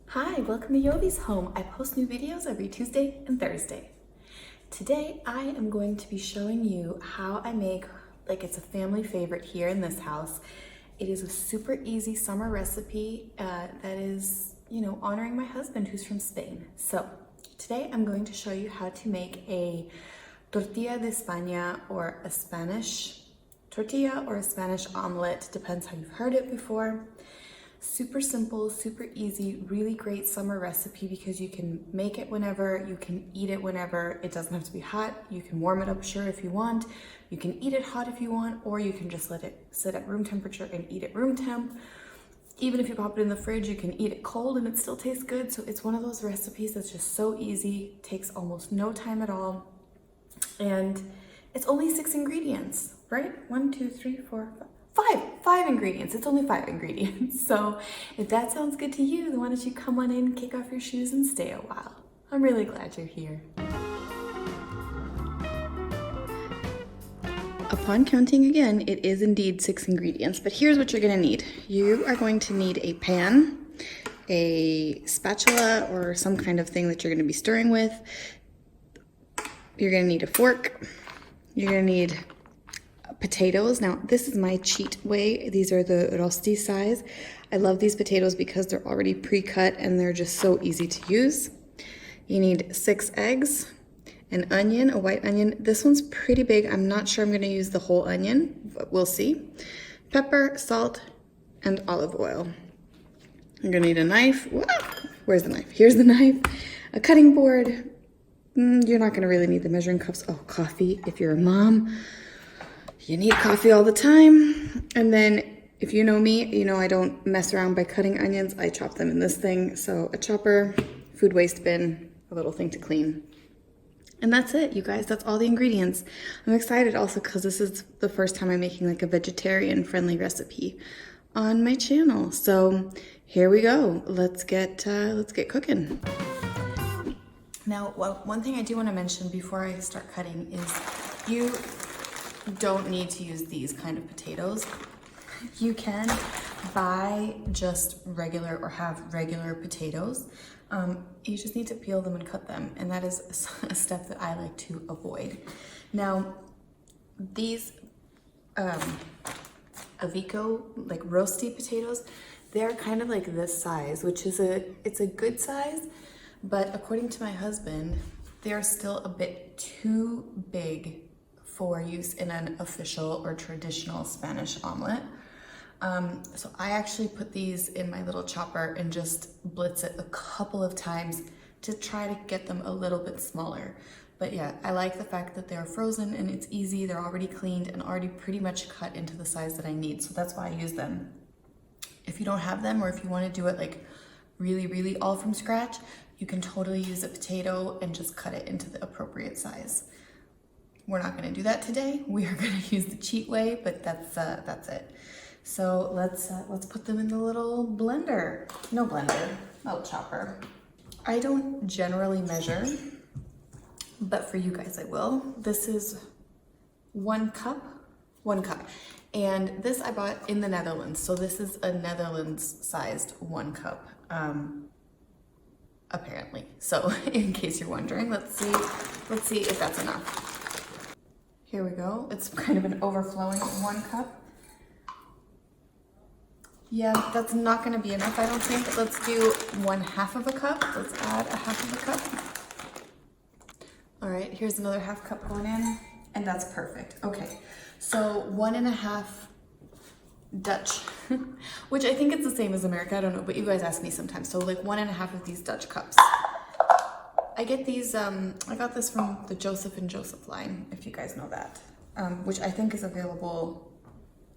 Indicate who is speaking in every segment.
Speaker 1: Hi, welcome to Jovie's home. I post new videos every Tuesday and Thursday. Today I am going to be showing you how I make, it's a family favorite here in this house. It is a super easy summer recipe that is, honoring my husband who's from Spain. So today I'm going to show you how to make a tortilla de España, or a Spanish tortilla, or a Spanish omelette, depends how you've heard it before. Super simple, super easy, really great summer recipe because you can make it whenever, you can eat it whenever. It doesn't have to be hot. You can warm it up, sure, if you want. You can eat it hot if you want, or you can just let it sit at room temperature and eat at room temp. Even if you pop it in the fridge, you can eat it cold and it still tastes good. So it's one of those recipes that's just so easy, takes almost no time at all. And it's only 6 ingredients, right? 1, 2, 3, 4, 5 ingredients. It's only 5 ingredients. So if that sounds good to you, then why don't you come on in, kick off your shoes, and stay a while. I'm really glad you're here. Upon counting again, it is indeed 6 ingredients, but here's what you're gonna need. You are going to need a pan, a spatula, or some kind of thing that you're gonna be stirring with. You're gonna need a fork. You're gonna need potatoes. Now, this is my cheat way. These are the rosti size. I love these potatoes because they're already pre-cut and they're just so easy to use. You need 6 eggs, an onion, a white onion. This one's pretty big. I'm not sure I'm going to use the whole onion, but we'll see. Pepper, salt, and olive oil. You're going to need a knife. Whoa! Where's the knife? Here's the knife. A cutting board. You're not going to really need the measuring cups. Oh, coffee if you're a mom. You need coffee all the time. And then if you know me, you know I don't mess around by cutting onions. I chop them in this thing. So a chopper, food waste bin, a little thing to clean. And that's it, you guys. That's all the ingredients. I'm excited also because this is the first time I'm making like a vegetarian friendly recipe on my channel. So here we go. Let's get cooking. Now, one thing I do want to mention before I start cutting is you don't need to use these kind of potatoes. You can buy just regular or have regular potatoes. You just need to peel them and cut them, and that is a step that I like to avoid. Now, these Avico, like roasty potatoes, they're kind of like this size, which is it's a good size, but according to my husband, they are still a bit too big for use in an official or traditional Spanish omelet. So I actually put these in my little chopper and just blitz it a couple of times to try to get them a little bit smaller. But yeah, I like the fact that they're frozen and it's easy. They're already cleaned and already pretty much cut into the size that I need. So that's why I use them. If you don't have them, or if you want to do it like really, really all from scratch, you can totally use a potato and just cut it into the appropriate size. We're not going to do that today. We are going to use the cheat way, but that's it. So let's put them in the little blender. No blender, little chopper. I don't generally measure, but for you guys I will. This is 1 cup. And this I bought in the Netherlands. So this is a Netherlands-sized 1 cup, apparently. So in case you're wondering, let's see if that's enough. Here we go. It's kind of an overflowing 1 cup. Yeah, that's not going to be enough, I don't think. Let's do 1/2 of a cup. Let's add a 1/2 of a cup. All right, here's another 1/2 cup going in, and that's perfect. Okay, so 1.5 Dutch, which I think it's the same as America. I don't know, but you guys ask me sometimes. So like 1.5 of these Dutch cups. I get these, I got this from the Joseph and Joseph line, if you guys know that, which I think is available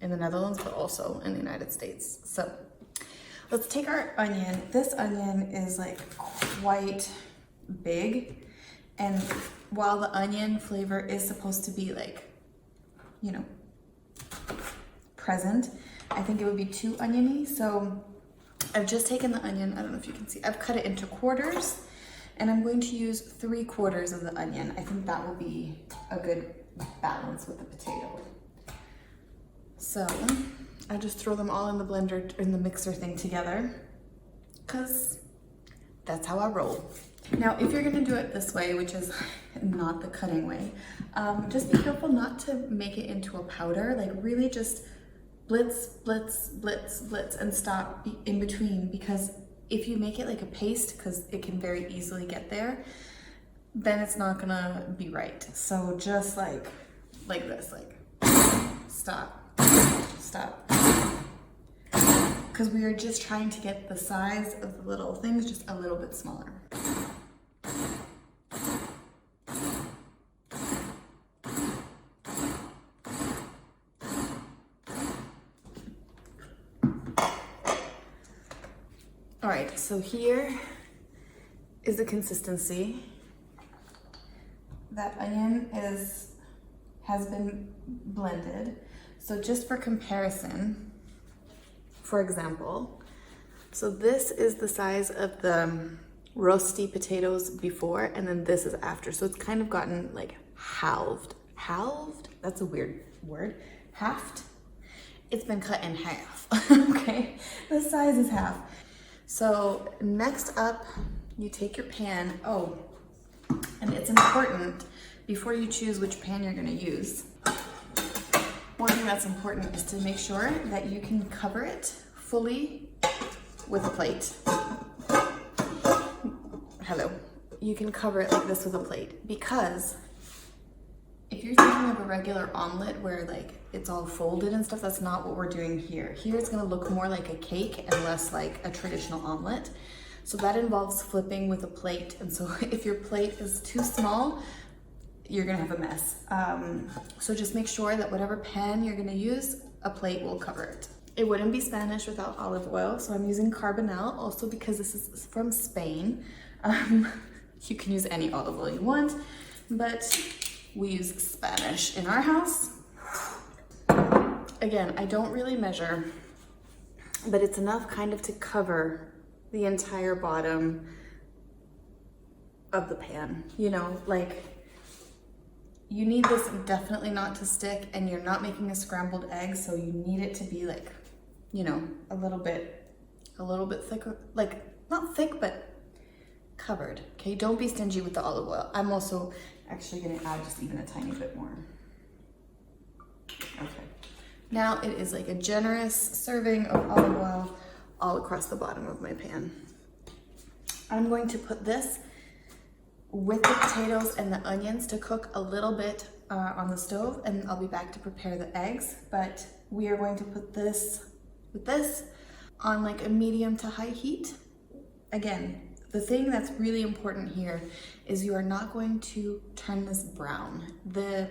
Speaker 1: in the Netherlands, but also in the United States. So let's take our onion. This onion is like quite big. And while the onion flavor is supposed to be like, present, I think it would be too oniony. So I've just taken the onion, I don't know if you can see, I've cut it into quarters. And I'm going to use 3/4 of the onion. I think that will be a good balance with the potato. So I just throw them all in the blender, in the mixer thing together, because that's how I roll. Now, if you're gonna do it this way, which is not the cutting way, just be careful not to make it into a powder. Like really just blitz, blitz, blitz, blitz, and stop in between, because if you make it like a paste, because it can very easily get there, then it's not gonna be right. So just like this, like stop, stop. Because we are just trying to get the size of the little things just a little bit smaller. All right, so here is the consistency. That onion has been blended. So just for comparison, for example, so this is the size of the roasty potatoes before, and then this is after. So it's kind of gotten like halved. Halved? That's a weird word. Halved? It's been cut in half, okay? The size is half. So next up, you take your pan. Oh, and it's important before you choose which pan you're gonna use. One thing that's important is to make sure that you can cover it fully with a plate. Hello. You can cover it like this with a plate, because if you're thinking of a regular omelet where like it's all folded and stuff, that's not what we're doing here. Here it's gonna look more like a cake and less like a traditional omelet. So that involves flipping with a plate. And so if your plate is too small, you're gonna have a mess. So just make sure that whatever pan you're gonna use, a plate will cover it. It wouldn't be Spanish without olive oil, so I'm using carbonel, also because this is from Spain. You can use any olive oil you want, but we use Spanish in our house. Again, I don't really measure, but it's enough kind of to cover the entire bottom of the pan. You know, like you need this definitely not to stick, and you're not making a scrambled egg, so you need it to be like, you know, a little bit thicker, like not thick, but covered. Okay, don't be stingy with the olive oil. I'm also actually gonna add just even a tiny bit more. Okay. Now it is like a generous serving of olive oil all across the bottom of my pan. I'm going to put this with the potatoes and the onions to cook a little bit on the stove, and I'll be back to prepare the eggs. But we are going to put this with this on like a medium to high heat. Again, the thing that's really important here is you are not going to turn this brown. The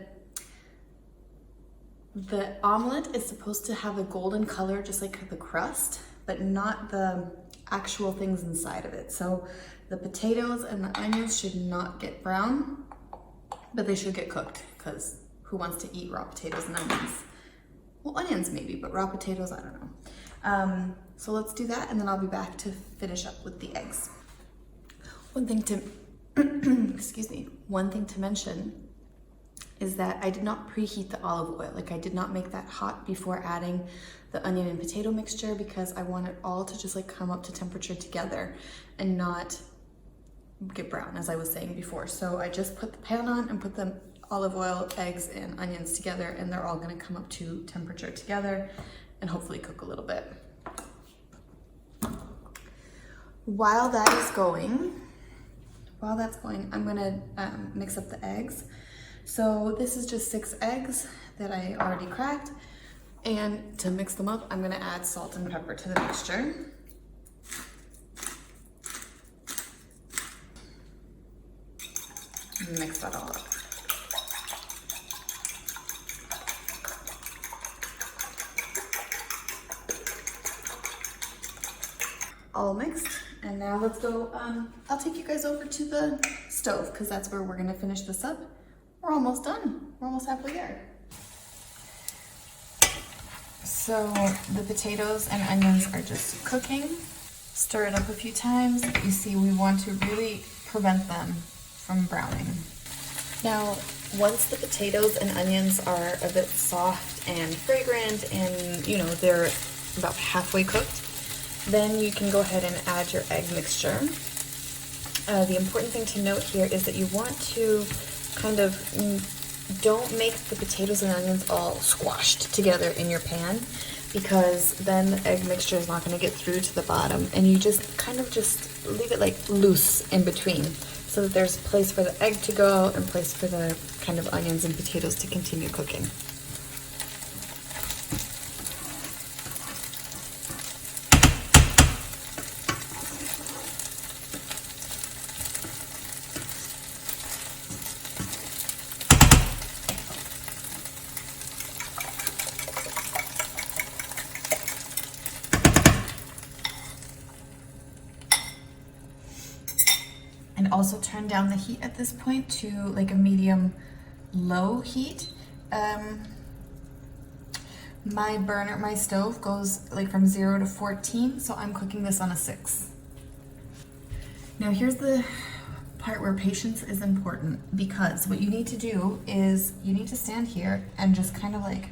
Speaker 1: omelet is supposed to have a golden color, just like the crust, but not the actual things inside of it. So the potatoes and the onions should not get brown, but they should get cooked, because who wants to eat raw potatoes and onions? Well, onions maybe, but raw potatoes, I don't know. So let's do that, and then I'll be back to finish up with the eggs. One thing to, excuse me, one thing to mention is that I did not preheat the olive oil. Like I did not make that hot before adding the onion and potato mixture, because I want it all to just like come up to temperature together and not get brown, as I was saying before. So I just put the pan on and put the olive oil, eggs, and onions together, and they're all gonna come up to temperature together and hopefully cook a little bit. While that's going, I'm gonna mix up the eggs. So this is just 6 eggs that I already cracked. And to mix them up, I'm gonna add salt and pepper to the mixture. Mix that all up. All mixed, and now let's go, I'll take you guys over to the stove, because that's where we're gonna finish this up. We're almost done. We're almost halfway there. So the potatoes and onions are just cooking. Stir it up a few times. You see, we want to really prevent them from browning. Now, once the potatoes and onions are a bit soft and fragrant and, you know, they're about halfway cooked, then you can go ahead and add your egg mixture. The important thing to note here is that you want to kind of don't make the potatoes and onions all squashed together in your pan, because then the egg mixture is not going to get through to the bottom, and you just kind of just leave it like loose in between so that there's place for the egg to go and place for the kind of onions and potatoes to continue cooking. And also turn down the heat at this point to like a medium low heat. My stove goes like from 0 to 14, so I'm cooking this on a 6. Now here's the part where patience is important, because what you need to do is you need to stand here and just kind of like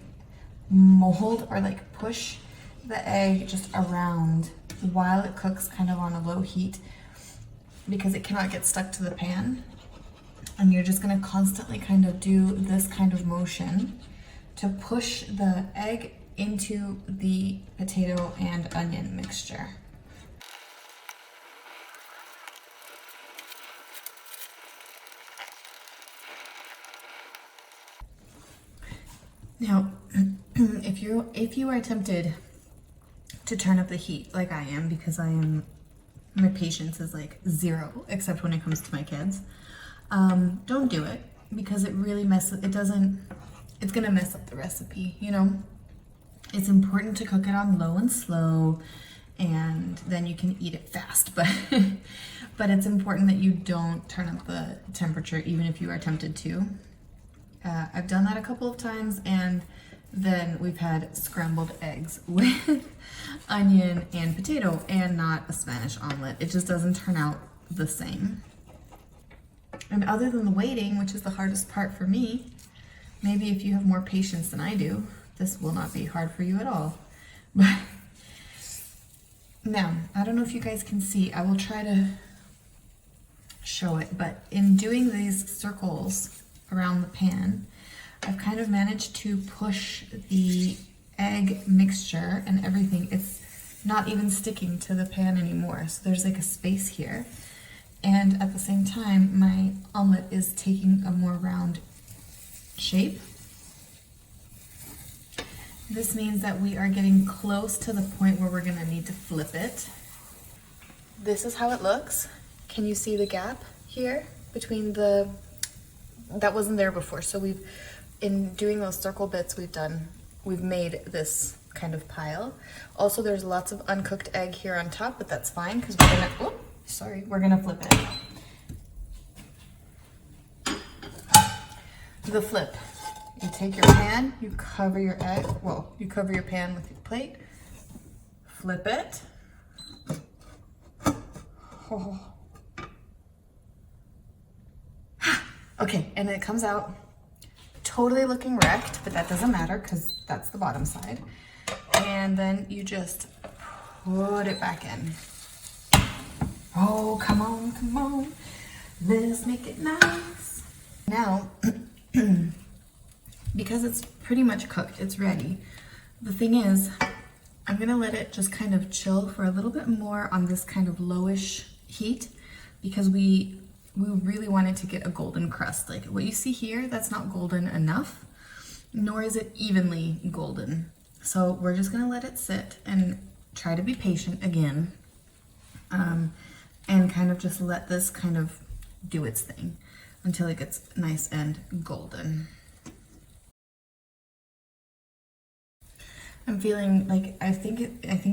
Speaker 1: mold or like push the egg just around while it cooks kind of on a low heat, because it cannot get stuck to the pan. And you're just gonna constantly kind of do this kind of motion to push the egg into the potato and onion mixture. Now, if you are tempted to turn up the heat like I am, because my patience is like 0, except when it comes to my kids, don't do it, because it really it's gonna mess up the recipe, you know? It's important to cook it on low and slow, and then you can eat it fast, but it's important that you don't turn up the temperature even if you are tempted to. I've done that a couple of times, and then we've had scrambled eggs with onion and potato and not a Spanish omelet. It just doesn't turn out the same. And other than the waiting, which is the hardest part for me, maybe if you have more patience than I do, this will not be hard for you at all. But now, I don't know if you guys can see, I will try to show it, but in doing these circles around the pan, I've kind of managed to push the egg mixture and everything. It's not even sticking to the pan anymore, so there's like a space here. And at the same time, my omelet is taking a more round shape. This means that we are getting close to the point where we're gonna need to flip it. This is how it looks. Can you see the gap here between that wasn't there before? So in doing those circle bits we've made this kind of pile. Also, there's lots of uncooked egg here on top, but that's fine, because we're gonna flip it. The flip. You take your pan, you cover your pan with your plate, flip it. Oh. Okay, and it comes out totally looking wrecked, but that doesn't matter because that's the bottom side. And then you just put it back in. Oh, come on, come on. Let's make it nice. Now, because it's pretty much cooked, it's ready. The thing is, I'm gonna let it just kind of chill for a little bit more on this kind of lowish heat, because we really want it to get a golden crust. Like what you see here, that's not golden enough, nor is it evenly golden. So we're just gonna let it sit and try to be patient again, and kind of just let this kind of do its thing until it gets nice and golden. I'm feeling like I think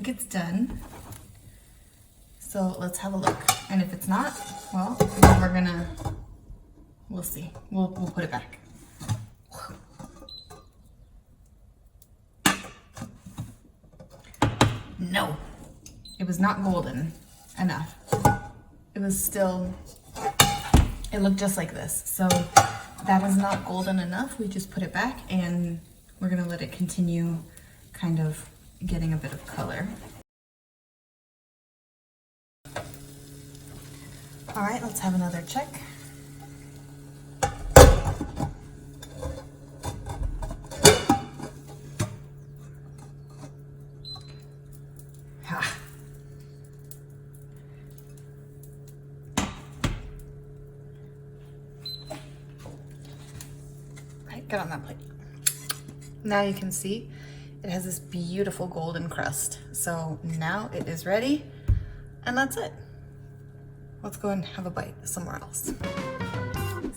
Speaker 1: it's done. So let's have a look. And if it's not, well, then we'll see. We'll put it back. No, it was not golden enough. It looked just like this. So that is not golden enough. We just put it back and we're gonna let it continue kind of getting a bit of color. All right, let's have another check. Ah. Right, get on that plate. Now you can see it has this beautiful golden crust. So now it is ready, and that's it. Let's go and have a bite somewhere else.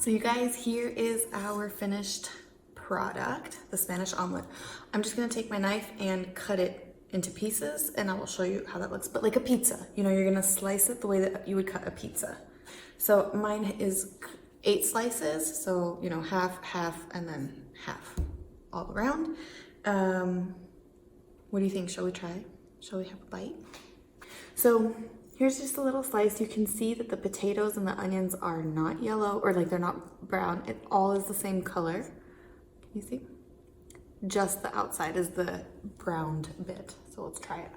Speaker 1: So you guys, here is our finished product, the Spanish omelet. I'm just gonna take my knife and cut it into pieces, and I will show you how that looks, but like a pizza. You know, you're gonna slice it the way that you would cut a pizza. So mine is 8 slices, so you know, half, half, and then half all around. What do you think? Shall we try? Shall we have a bite? So here's just a little slice. You can see that the potatoes and the onions are not yellow, or like they're not brown. It all is the same color. Can you see? Just the outside is the browned bit. So let's try it.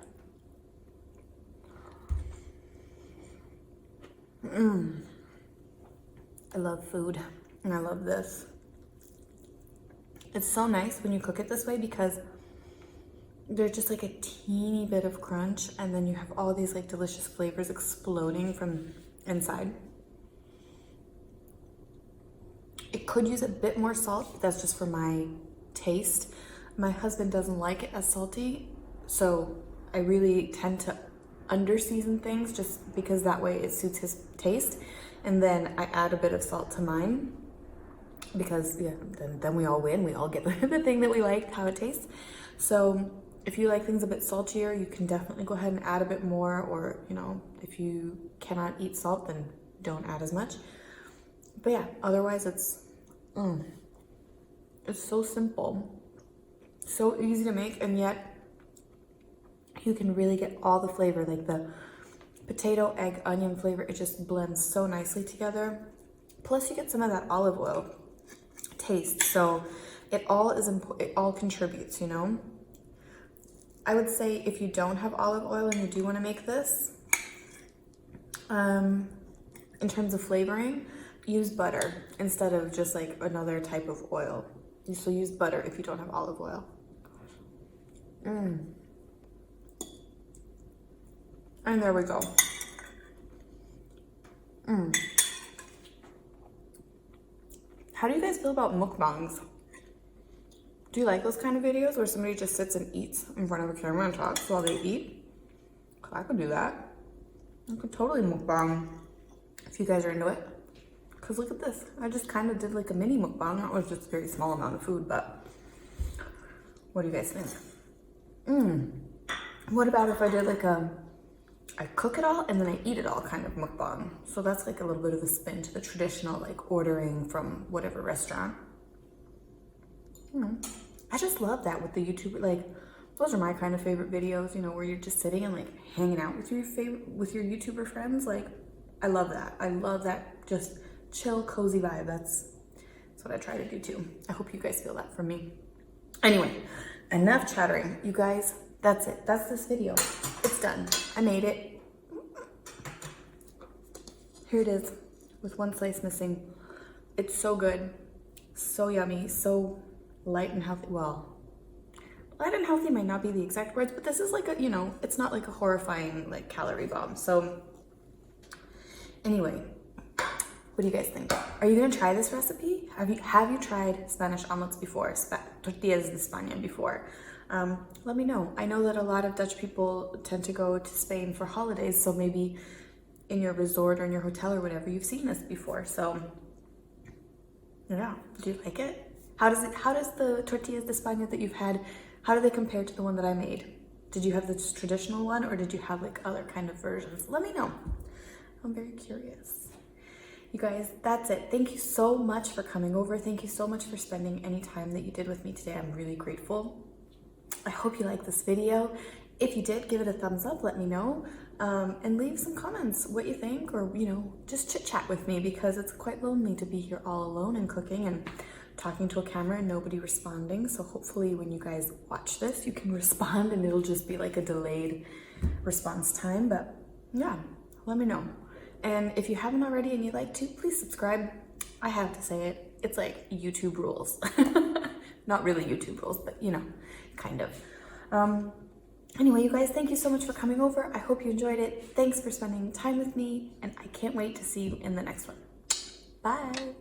Speaker 1: I love food, and I love this. It's so nice when you cook it this way because there's just like a teeny bit of crunch, and then you have all these like delicious flavors exploding from inside. It could use a bit more salt, but that's just for my taste. My husband doesn't like it as salty, so I really tend to under-season things just because that way it suits his taste. And then I add a bit of salt to mine because yeah, then we all win. We all get the thing that we like, how it tastes. So if you like things a bit saltier, you can definitely go ahead and add a bit more, or you know, if you cannot eat salt, then don't add as much. But yeah, otherwise it's so simple, so easy to make, and yet you can really get all the flavor, like the potato, egg, onion flavor. It just blends so nicely together. Plus you get some of that olive oil taste, so it all is it all contributes, you know. I would say if you don't have olive oil and you do want to make this, in terms of flavoring, use butter instead of just like another type of oil. So use butter if you don't have olive oil. And there we go. How do you guys feel about mukbangs? Do you like those kind of videos where somebody just sits and eats in front of a camera and talks while they eat? 'Cause I could do that. I could totally mukbang if you guys are into it. Because look at this. I just kind of did like a mini mukbang. That was just a very small amount of food, but what do you guys think? What about if I did like I cook it all and then I eat it all kind of mukbang? So that's like a little bit of a spin to the traditional like ordering from whatever restaurant. I just love that with the YouTuber, like those are my kind of favorite videos, you know, where you're just sitting and like hanging out with your YouTuber friends. Like I love that. I love that just chill, cozy vibe. That's what I try to do too. I hope you guys feel that from me. Anyway, enough chattering. You guys, that's it. That's this video. It's done. I made it. Here it is with one slice missing. It's so good, so yummy, so light and healthy. Well, light and healthy might not be the exact words, but this is like a, you know, it's not like a horrifying like calorie bomb. So anyway, what do you guys think? Are you gonna try this recipe? Have you tried Spanish omelets before? Tortillas de España before? Let me know. I know that a lot of Dutch people tend to go to Spain for holidays, so maybe in your resort or in your hotel or whatever, you've seen this before. So yeah, do you like it? How does the tortillas de España that you've had, how do they compare to the one that I made? Did you have this traditional one, or did you have like other kind of versions? Let me know. I'm very curious. You guys, that's it. Thank you so much for coming over. Thank you so much for spending any time that you did with me today. I'm really grateful. I hope you liked this video. If you did, give it a thumbs up, let me know, and leave some comments what you think, or you know, just chit chat with me, because it's quite lonely to be here all alone and cooking and talking to a camera and nobody responding. So hopefully when you guys watch this, you can respond and it'll just be like a delayed response time. But yeah, let me know. And if you haven't already and you'd like to, please subscribe. I have to say it. It's like YouTube rules. Not really YouTube rules, but you know, kind of. Anyway, you guys, thank you so much for coming over. I hope you enjoyed it. Thanks for spending time with me, and I can't wait to see you in the next one. Bye.